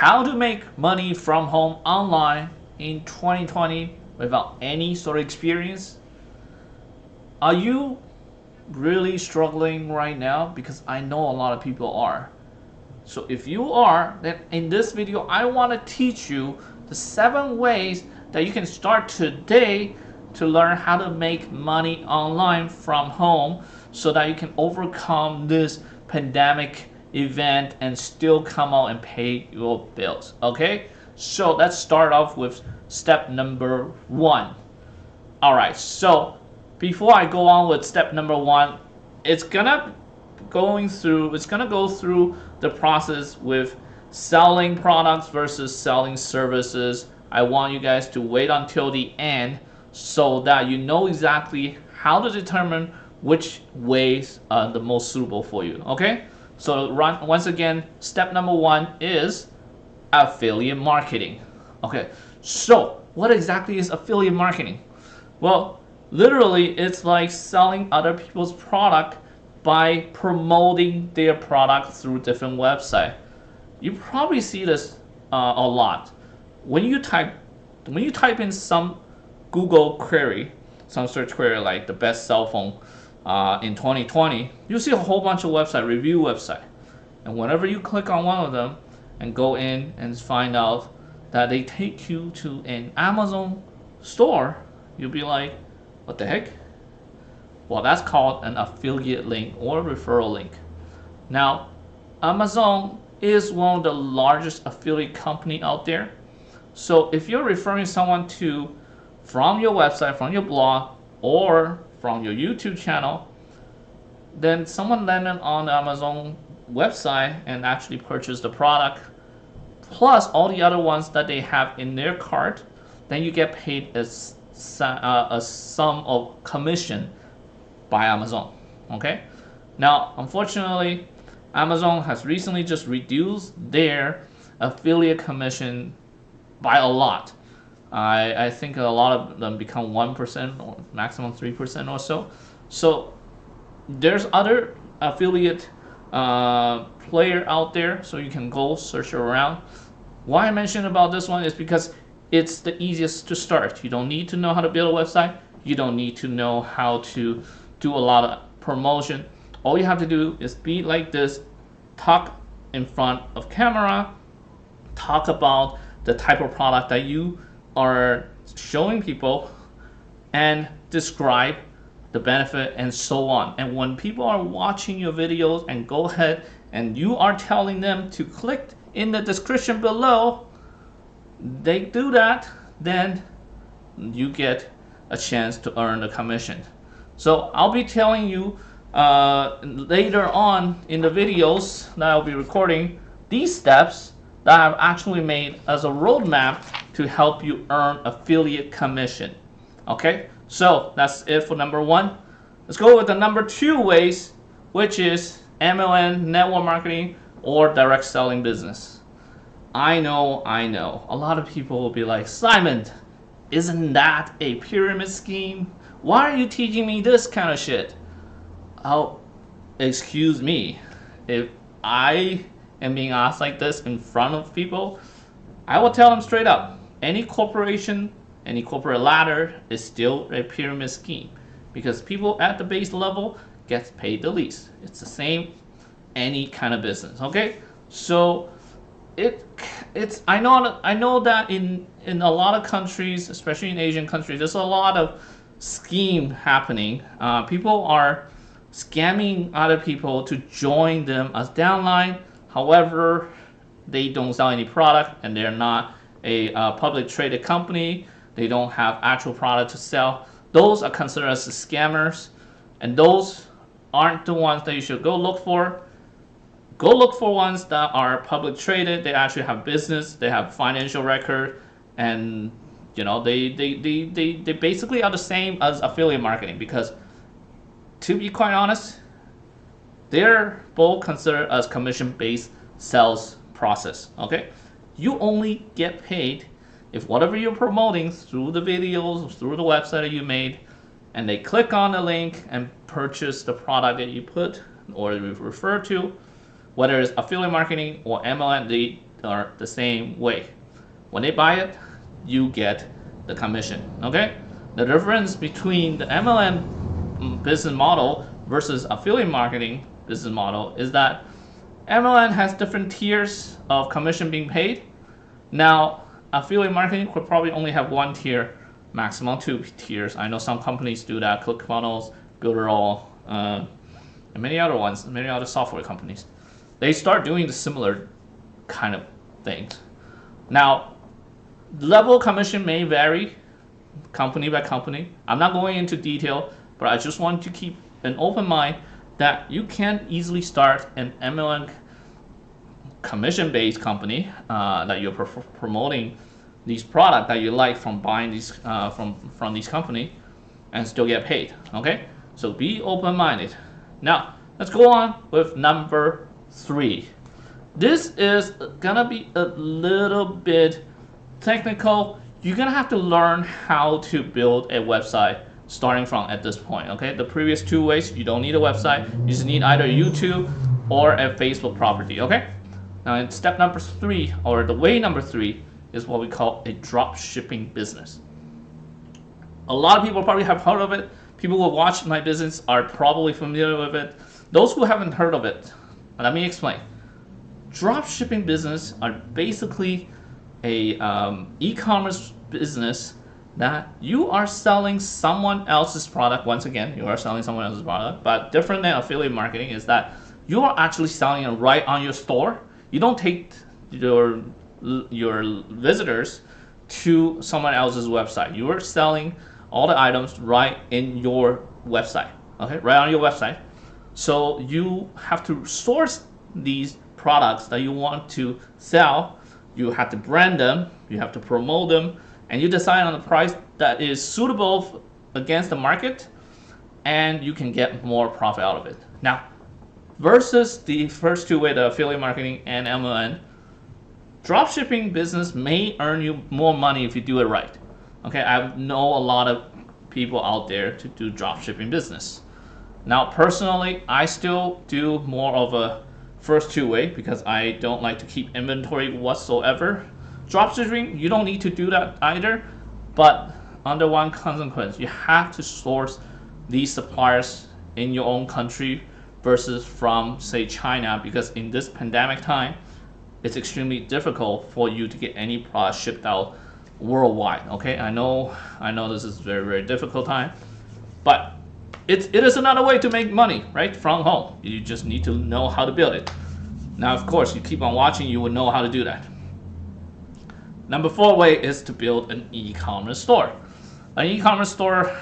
how to make money from home online in 2020 without any sort of experience. Are you really struggling right now? Because I know a lot of people are. So if you are, then in this video I want to teach you the 7 ways that you can start today to learn how to make money online from home so that you can overcome this pandemic event and still come out and pay your bills. Okay, so let's start off with step number 1. All right, so before I go on with step number 1, it's gonna go through the process with selling products versus selling services. I want you guys to wait until the end so that you know exactly how to determine which ways are the most suitable for you. Okay, so once again, step number 1 is affiliate marketing. Okay, so what exactly is affiliate marketing? Well, literally it's like selling other people's product by promoting their product through different websites. You probably see this a lot when you type in some Google query, some search query like the best cell phone in 2020. You see a whole bunch of review website, and whenever you click on one of them and go in and find out that they take you to an Amazon store, you'll be like, what the heck? Well, that's called an affiliate link or referral link. Now, Amazon is one of the largest affiliate company out there. So if you're referring someone from your website, from your blog, or from your YouTube channel, then someone landed on the Amazon website and actually purchased the product, plus all the other ones that they have in their cart, then you get paid a sum of commission by Amazon. Okay, now unfortunately Amazon has recently just reduced their affiliate commission by a lot. I think a lot of them become 1% or maximum 3% or so. So there's other affiliate player out there, so you can go search around. Why I mentioned about this one is because it's the easiest to start. You don't need to know how to build a website. You don't need to know how to do a lot of promotion. All you have to do is be like this, talk in front of camera, talk about the type of product that you are showing people, and describe the benefit and so on. And when people are watching your videos and go ahead and you are telling them to click in the description below, they do that, then you get a chance to earn the commission. So I'll be telling you later on in the videos that I'll be recording these steps that I've actually made as a roadmap to help you earn affiliate commission. Okay, so that's it for number 1. Let's go with the number 2 ways, which is MLM, network marketing, or direct selling business. I know, a lot of people will be like, Simon, isn't that a pyramid scheme? Why are you teaching me this kind of shit? Oh, excuse me. If I am being asked like this in front of people, I will tell them straight up, any corporation, any corporate ladder is still a pyramid scheme, because people at the base level gets paid the least. It's the same any kind of business. Okay, so I know that in a lot of countries, especially in Asian countries, there's a lot of scheme happening. People are scamming other people to join them as downline. However, they don't sell any product, and they're not a public traded company. They don't have actual product to sell. Those are considered as scammers, and those aren't the ones that you should go look for. Go look for ones that are public traded. They actually have business. They have financial record, and they basically are the same as affiliate marketing, because to be quite honest, they're both considered as commission-based sales process. Okay, you only get paid if whatever you're promoting through the videos, through the website that you made, and they click on the link and purchase the product that you put or you refer to, whether it's affiliate marketing or MLM, are the same way. When they buy it, you get the commission. Okay? The difference between the MLM business model versus affiliate marketing business model is that MLM has different tiers of commission being paid. Now, affiliate marketing could probably only have one tier, maximum two tiers. I know some companies do that, ClickFunnels, Builderall, and many other ones, many other software companies. They start doing the similar kind of things. Now, level commission may vary company by company. I'm not going into detail, but I just want to keep an open mind that you can easily start an MLM commission-based company that you're promoting these products that you like from buying these from these companies and still get paid. Okay, so be open-minded. Now let's go on with number 3. This is gonna be a little bit technical. You're gonna have to learn how to build a website starting from at this point. Okay, the previous 2 ways, you don't need a website. You just need either YouTube or a Facebook property. Okay, now in step number 3, or the way number 3, is what we call a drop shipping business. A lot of people probably have heard of it. People who watch my business are probably familiar with it. Those who haven't heard of it, let me explain. Drop shipping business are basically a e-commerce business that you are selling someone else's product. Once again, you are selling someone else's product, but different than affiliate marketing is that you are actually selling it right on your store. You don't take your visitors to someone else's website. You are selling all the items right in your website, okay, right on your website. So you have to source these products that you want to sell. You have to brand them, you have to promote them, and you decide on the price that is suitable against the market, and you can get more profit out of it. Now, versus the first 2 ways, the affiliate marketing and MLM, dropshipping business may earn you more money if you do it right. Okay, I know a lot of people out there to do dropshipping business. Now, personally, I still do more of a first 2 way because I don't like to keep inventory whatsoever. Dropshipping, you don't need to do that either, but under one consequence, you have to source these suppliers in your own country versus from, say, China, because in this pandemic time, it's extremely difficult for you to get any product shipped out worldwide. Okay, I know this is a very, very difficult time, but it is another way to make money, right, from home. You just need to know how to build it. Now, of course, you keep on watching, you will know how to do that. Number 4 way is to build an e-commerce store. An e-commerce store,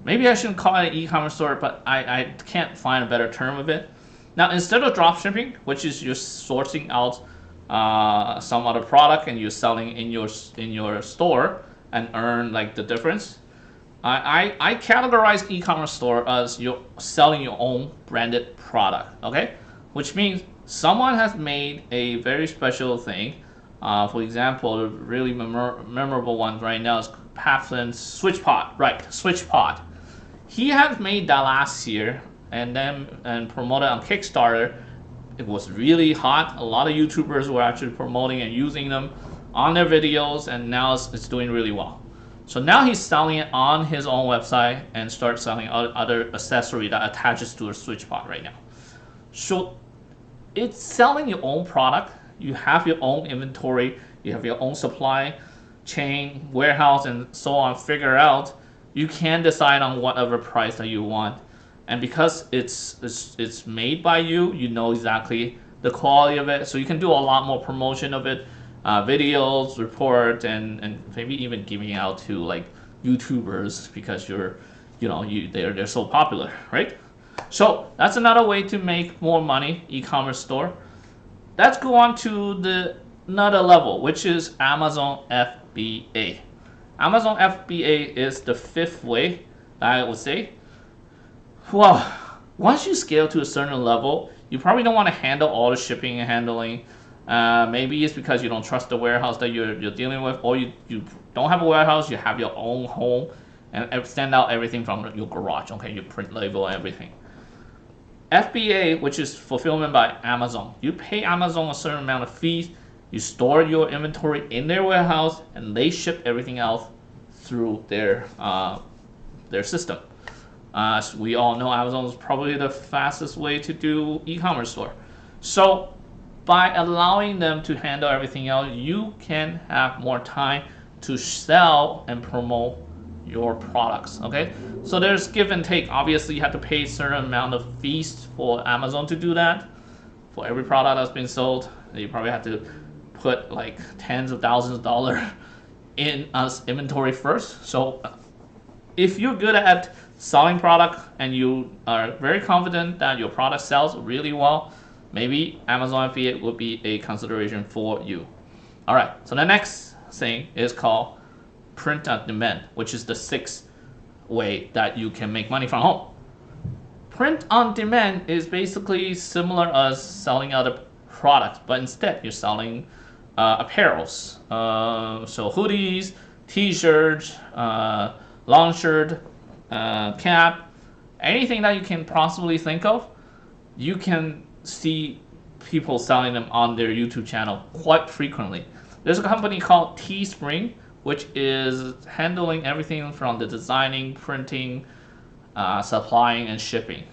maybe I shouldn't call it an e-commerce store, but I can't find a better term of it. Now, instead of dropshipping, which is you're sourcing out some other product and you're selling in your store and earn like the difference, I categorize e-commerce store as you're selling your own branded product. Okay, which means someone has made a very special thing. For example, a really memorable one right now is Paflin's SwitchPod. Right, SwitchPod. He has made that last year and promoted on Kickstarter. It was really hot. A lot of YouTubers were actually promoting and using them on their videos, and now it's doing really well. So now he's selling it on his own website and start selling other accessory that attaches to a SwitchPod right now. So it's selling your own product. You have your own inventory. You have your own supply chain, warehouse, and so on. Figure out. You can decide on whatever price that you want. And because it's made by you, you know exactly the quality of it. So you can do a lot more promotion of it, videos, report, and maybe even giving out to like YouTubers because they're so popular, right? So that's another way to make more money, e-commerce store. Let's go on to another level, which is Amazon FBA. Amazon FBA is the 5th way, I would say. Well, once you scale to a certain level, you probably don't want to handle all the shipping and handling. Maybe it's because you don't trust the warehouse that you're dealing with, or you don't have a warehouse, you have your own home, and send out everything from your garage. Okay, you print label everything. FBA, which is fulfillment by Amazon. You pay Amazon a certain amount of fees, you store your inventory in their warehouse, and they ship everything else through their system. As we all know, Amazon is probably the fastest way to do e-commerce store. So by allowing them to handle everything else, you can have more time to sell and promote your products. Okay, so there's give and take. Obviously, you have to pay a certain amount of fees for Amazon to do that. For every product that's been sold, you probably have to put like tens of thousands of dollars in as inventory first. So if you're good at selling product and you are very confident that your product sells really well, maybe Amazon affiliate would be a consideration for you. All right, so the next thing is called print on demand, which is the sixth way that you can make money from home. Print on demand is basically similar as selling other products, but instead you're selling apparels. So hoodies, t-shirts, long shirt, cap, anything that you can possibly think of, you can see people selling them on their YouTube channel quite frequently. There's a company called Teespring, which is handling everything from the designing, printing, supplying, and shipping.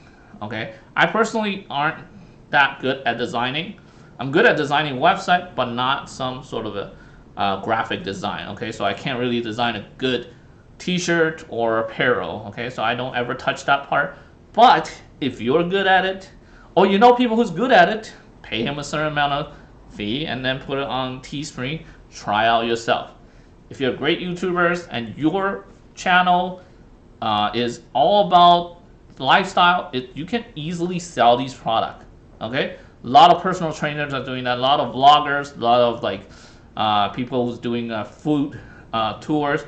Okay, I personally aren't that good at designing. I'm good at designing website, but not some sort of a graphic design. Okay, so I can't really design a good t-shirt or apparel. Okay, so I don't ever touch that part. But if you're good at it, or you know people who's good at it, pay him a certain amount of fee and then put it on Teespring, try out yourself. If you're great YouTubers and your channel is all about lifestyle, you can easily sell these products. Okay, a lot of personal trainers are doing that. A lot of vloggers, a lot of like people who's doing food tours.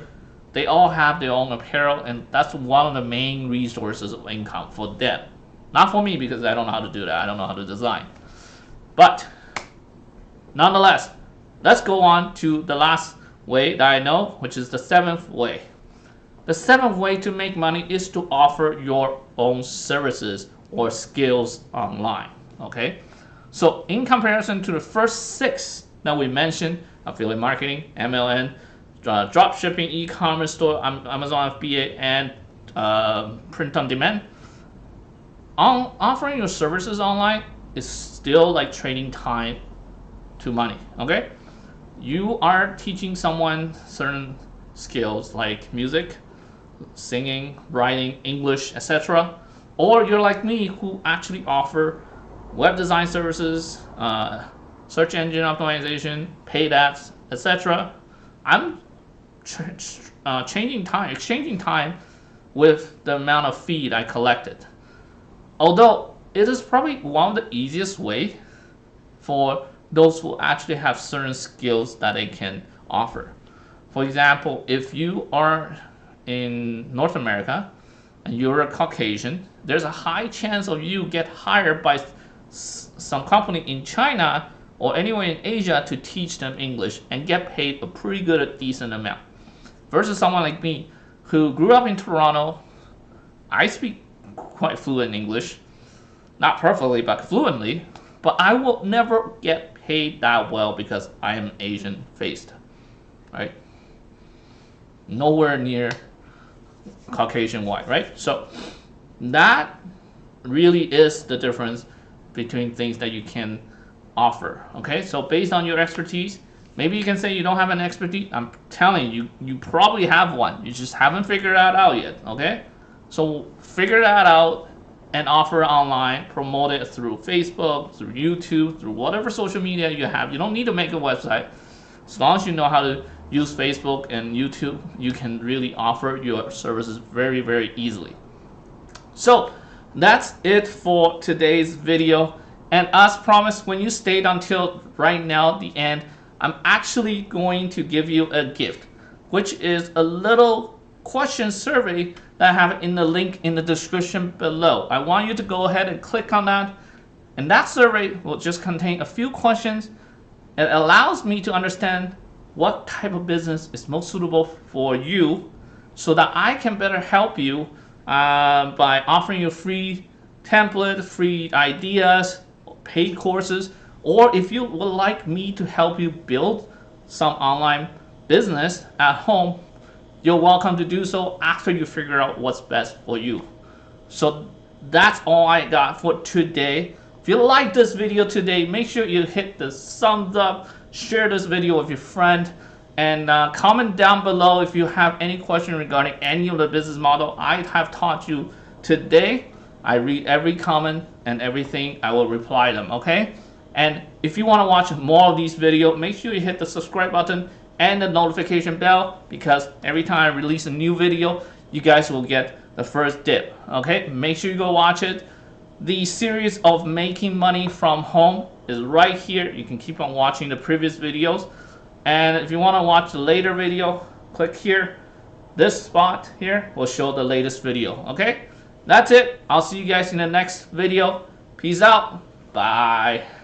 They all have their own apparel, and that's one of the main resources of income for them. Not for me, because I don't know how to do that. I don't know how to design. But nonetheless, let's go on to the last way that I know, which is the seventh way. The seventh way to make money is to offer your own services or skills online. Okay, so in comparison to the first six that we mentioned, affiliate marketing, MLM, drop shipping, e-commerce store, Amazon FBA, and print on demand, offering your services online is still like trading time to money. Okay, you are teaching someone certain skills like music, singing, writing, English, etc. Or you're like me, who actually offer web design services, search engine optimization, paid ads, etc. I'm exchanging time with the amount of feed I collected. Although it is probably one of the easiest way for those who actually have certain skills that they can offer. For example, if you are in North America and you're a Caucasian, there's a high chance of you get hired by some company in China or anywhere in Asia to teach them English and get paid a pretty good, a decent amount. Versus someone like me who grew up in Toronto. I speak quite fluent English, not perfectly, but fluently, but I will never get paid that well because I am Asian faced, right? Nowhere near Caucasian white, right? So that really is the difference between things that you can offer. Okay, so based on your expertise, maybe you can say you don't have an expertise. I'm telling you, you probably have one. You just haven't figured that out yet. Okay, so figure that out and offer online, promote it through Facebook, through YouTube, through whatever social media you have. You don't need to make a website. As long as you know how to use Facebook and YouTube, you can really offer your services very, very easily. So that's it for today's video. And as promised, when you stayed until right now, the end, I'm actually going to give you a gift, which is a little question survey that I have in the link in the description below. I want you to go ahead and click on that. And that survey will just contain a few questions. It allows me to understand what type of business is most suitable for you so that I can better help you by offering you free template, free ideas, paid courses, or if you would like me to help you build some online business at home, you're welcome to do so after you figure out what's best for you. So that's all I got for today. If you like this video today, make sure you hit the thumbs up, share this video with your friend, and comment down below if you have any question regarding any of the business model I have taught you today. I read every comment and everything. I will reply them, okay? And if you want to watch more of these videos, make sure you hit the subscribe button and the notification bell, because every time I release a new video, you guys will get the first dip, okay? Make sure you go watch it. The series of making money from home is right here. You can keep on watching the previous videos. And if you want to watch the later video, click here. This spot here will show the latest video, okay? That's it. I'll see you guys in the next video. Peace out. Bye.